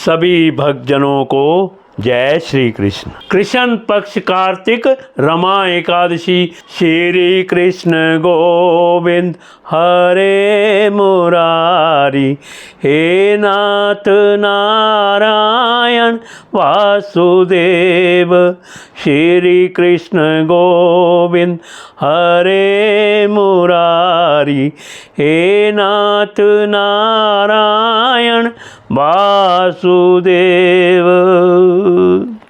सभी भक्तजनों को जय श्री कृष्ण। कृष्ण पक्ष कार्तिक रमा एकादशी। श्री कृष्ण गोविंद हरे मुरारी, हे नाथ नारायण वासुदेव। श्री कृष्ण गोविंद हरे मुरारी, हे नाथ नारायण वासुदेव।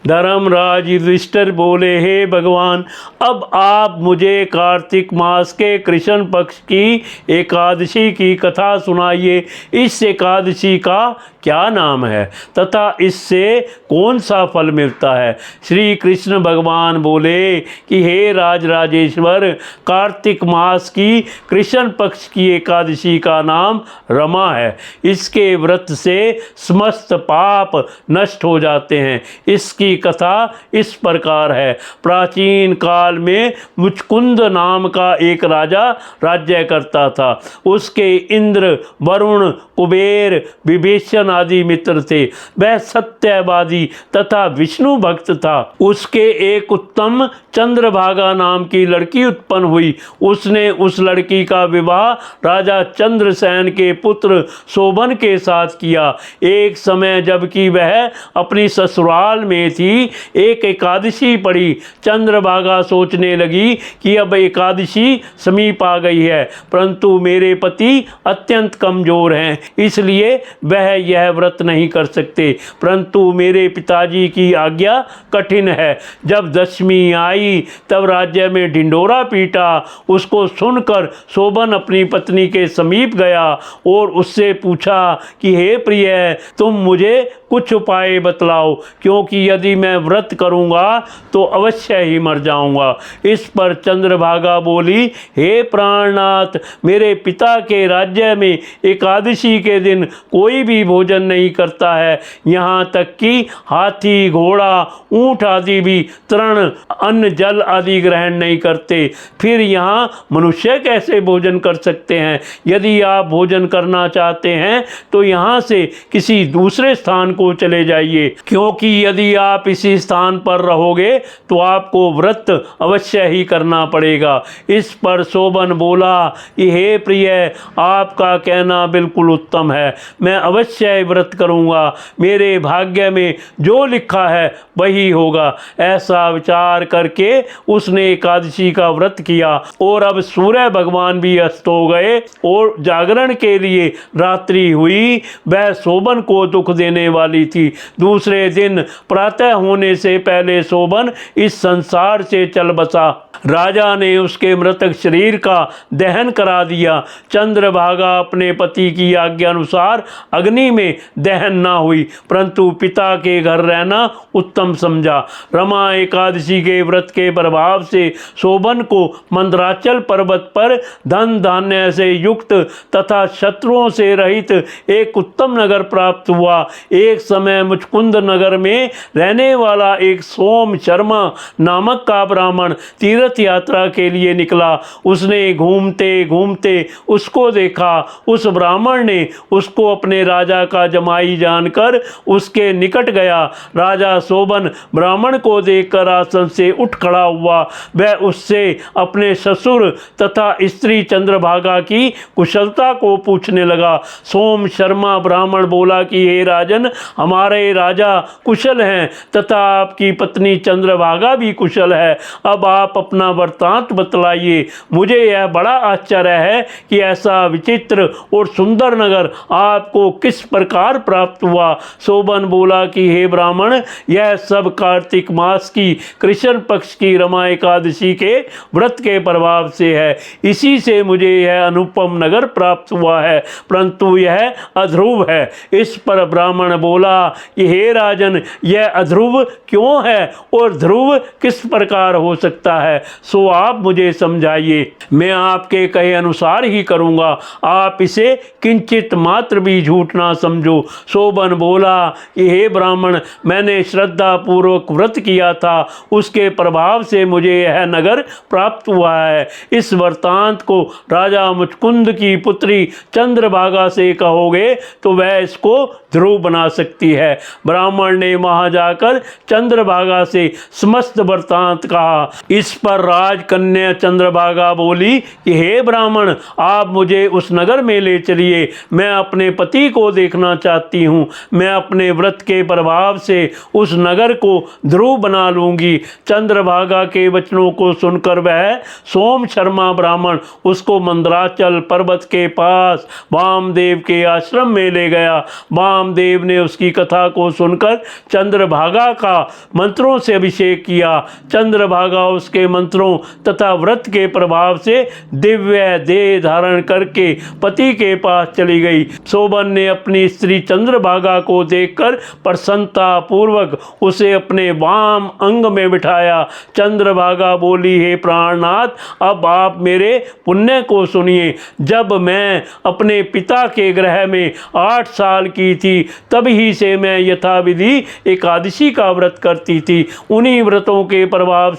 धर्मराज युधिष्ठिर बोले, हे भगवान, अब आप मुझे कार्तिक मास के कृष्ण पक्ष की एकादशी की कथा सुनाइए। इस एकादशी का क्या नाम है तथा इससे कौन सा फल मिलता है। श्री कृष्ण भगवान बोले कि हे राजराजेश्वर, कार्तिक मास की कृष्ण पक्ष की एकादशी का नाम रमा है। इसके व्रत से समस्त पाप नष्ट हो जाते हैं। इसकी कथा इस प्रकार है। प्राचीन काल में मुचकुंद नाम का एक राजा राज्य करता था। उसके इंद्र, वरुण, कुबेर, विभीषण आदि मित्र थे। वह सत्यवादी तथा विष्णु भक्त था। उसके एक उत्तम चंद्रभागा नाम की लड़की उत्पन्न हुई। उसने उस लड़की का विवाह राजा चंद्रसेन के पुत्र शोभन के साथ किया। एक समय जबकि वह अपनी ससुराल में थी, एक एकादशी पड़ी। चंद्रभागा सोचने लगी कि अब एकादशी समीप आ गई है, परंतु मेरे पति अत्यंत कमजोर हैं, इसलिए वह यह व्रत नहीं कर सकते। परंतु मेरे पिताजी की आज्ञा कठिन है। जब दशमी आई तब राज्य में ढिंढोरा पीटा। उसको सुनकर शोभन अपनी पत्नी के समीप गया और उससे पूछा कि हे प्रिय, तुम मुझे कुछ उपाय बतलाओ, क्योंकि यदि मैं व्रत करूंगा तो अवश्य ही मर जाऊंगा। इस पर चंद्रभागा बोली, हे प्राणनाथ, मेरे पिता के राज्य में एकादशी के दिन कोई भी भोजन नहीं करता है। यहाँ तक कि हाथी, घोड़ा, ऊंट आदि भी तृण, अन्न, जल आदि ग्रहण नहीं करते। फिर यहाँ मनुष्य कैसे भोजन कर सकते हैं। यदि आप भोजन करना चाहते हैं तो यहाँ से किसी दूसरे स्थान को चले जाइए, क्योंकि यदि आप इसी स्थान पर रहोगे तो आपको व्रत अवश्य ही करना पड़ेगा। इस पर शोभन बोला कि हे प्रिय, आपका कहना बिल्कुल उत्तम है। मैं अवश्य व्रत करूंगा। मेरे भाग्य में जो लिखा है वही होगा। ऐसा विचार करके उसने एकादशी का व्रत किया और अब सूर्य भगवान भी अस्त हो गए और जागरण के लिए रात्रि हुई। वह शोभन को दुख देने वाली थी। दूसरे दिन प्रातः होने से पहले शोभन इस संसार से चल बसा। राजा ने उसके मृतक शरीर का दहन करा दिया। चंद्रभागा अपने पति की आज्ञा अनुसार अग्नि में दहन न हुई, परंतु पिता के घर रहना उत्तम समझा। रमा एकादशी के व्रत के प्रभाव से शोभन को मंदराचल पर्वत पर धन धान्य से युक्त तथा शत्रुओं से रहित एक उत्तम नगर प्राप्त हुआ। एक समय मुचकुंद नगर में रहने वाला एक सोम शर्मा नामक का ब्राह्मण तीर्थ यात्रा के लिए निकला। उसने घूमते घूमते उसको देखा। उस ब्राह्मण ने उसको अपने राजा का जमाई जानकर उसके निकट गया। राजा शोभन ब्राह्मण को देखकर आसन से उठ खड़ा हुआ। वह उससे अपने ससुर तथा स्त्री चंद्रभागा की कुशलता को पूछने लगा। सोम शर्मा ब्राह्मण बोला कि हे राजन, हमारे राजा कुशल हैं तथा आपकी पत्नी चंद्रभागा भी कुशल है। अब आप अपना वृत्तांत बतलाइए। मुझे यह बड़ा आश्चर्य है कि ऐसा विचित्र और सुंदर नगर आपको किस प्रकार प्राप्त हुआ। शोभन बोला कि हे ब्राह्मण, यह सब कार्तिक मास की कृष्ण पक्ष की रमा एकादशी के व्रत के प्रभाव से है। इसी से मुझे यह अनुपम नगर प्राप्त हुआ है, परंतु यह अध्रुव है। इस पर ब्राह्मण बोला कि हे राजन, यह अध्रुव क्यों है और ध्रुव किस प्रकार हो सकता है। सो आप मुझे समझाइए। मैं आपके कहे अनुसार ही करूँगा, आप इसे किंचित मात्र भी झूठ ना समझो। शोभन बोला कि हे ब्राह्मण, मैंने श्रद्धा पूर्वक व्रत किया था, उसके प्रभाव से मुझे यह नगर प्राप्त हुआ है। इस वृत्तांत को राजा मुचकुंद की पुत्री चंद्रभागा से कहोगे तो वह इसको ध्रुव बना सकती है। ब्राह्मण ने वहां जाकर चंद्रभागा से समस्त वृत्तांत कहा। इस पर राजकन्या चंद्रभागा बोली कि हे ब्राह्मण, आप मुझे उस नगर में ले चलिए, मैं अपने पति को देखना चाहती हूँ। मैं अपने व्रत के प्रभाव से उस नगर को ध्रुव बना लूंगी। चंद्रभागा के वचनों को सुनकर वह सोम शर्मा ब्राह्मण उसको मंदराचल पर्वत के पास वामदेव के आश्रम में ले गया। वामदेव ने उसकी कथा को सुनकर चंद्रभागा का मंत्रों से अभिषेक किया। चंद्रभागा उसके मंत्रों तथा व्रत के प्रभाव से दिव्य देह धारण करके पति के पास चली गई। शोभन ने अपनी स्त्री चंद्रभागा को देखकर प्रसन्नता पूर्वक उसे अपने वाम अंग में बिठाया। चंद्रभागा बोली, हे प्राणनाथ, अब आप मेरे पुण्य को सुनिए। जब मैं अपने पिता के गृह में 8 साल की थी, तभी से मैं यथाविधि एकादशी का व्रत करती थी। उन्हीं व्रतों के प्रभाव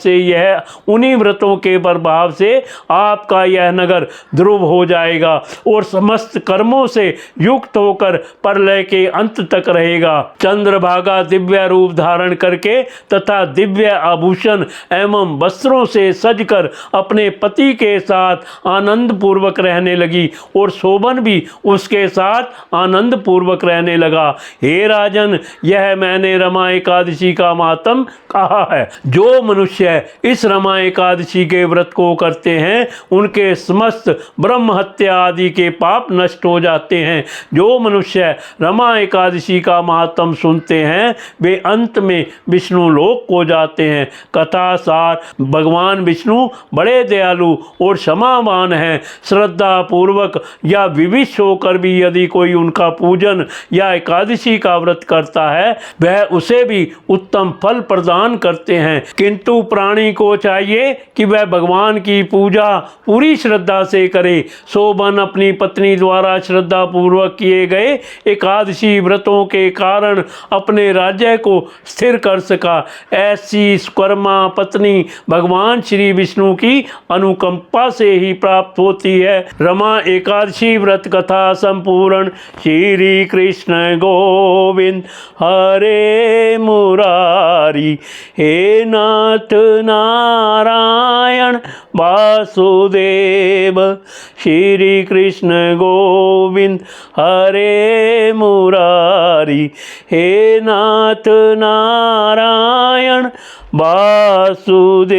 से आपका यह नगर ध्रुव हो जाएगा और समस्त कर्मों से युक्त होकर प्रलय के अंत तक रहेगा। चंद्रभागा दिव्य रूप धारण करके तथा दिव्य आभूषण एवं वस्त्रों से सजकर अपने पति के साथ आनंद पूर्वक रहने लगी और शोभन भी उसके साथ आनंद पूर्वक रहने लगा। हे राजन, यह मैंने रमा एकादशी का मातम कहा है। जो मनुष्य इस रमा एकादशी के व्रत को करते हैं, उनके समस्त ब्रह्म हत्या आदि के पाप नष्ट हो जाते हैं। जो मनुष्य रमा एकादशी का महात्म सुनते हैं, वे अंत में विष्णु लोक को जाते हैं। कथा सार, भगवान विष्णु बड़े दयालु और क्षमावान हैं। श्रद्धा पूर्वक या विविश होकर भी यदि कोई उनका पूजन या एकादशी का व्रत करता है, वह उसे भी उत्तम फल प्रदान करते हैं। किंतु प्राणी को चाहिए कि वह भगवान की पूजा पूरी श्रद्धा से करे। शोभन अपनी पत्नी द्वारा श्रद्धा पूर्वक किए गए एकादशी व्रतों के कारण अपने राज्य को स्थिर कर सका। ऐसी सुकर्मा पत्नी भगवान श्री विष्णु की अनुकंपा से ही प्राप्त होती है। रमा एकादशी व्रत कथा संपूर्ण। श्री कृष्ण गोविंद हरे मुरारी, हे नाथ नारायण वासुदेव। श्री कृष्ण गोविंद हरे मुरारी, हे नाथ नारायण वासुदेव।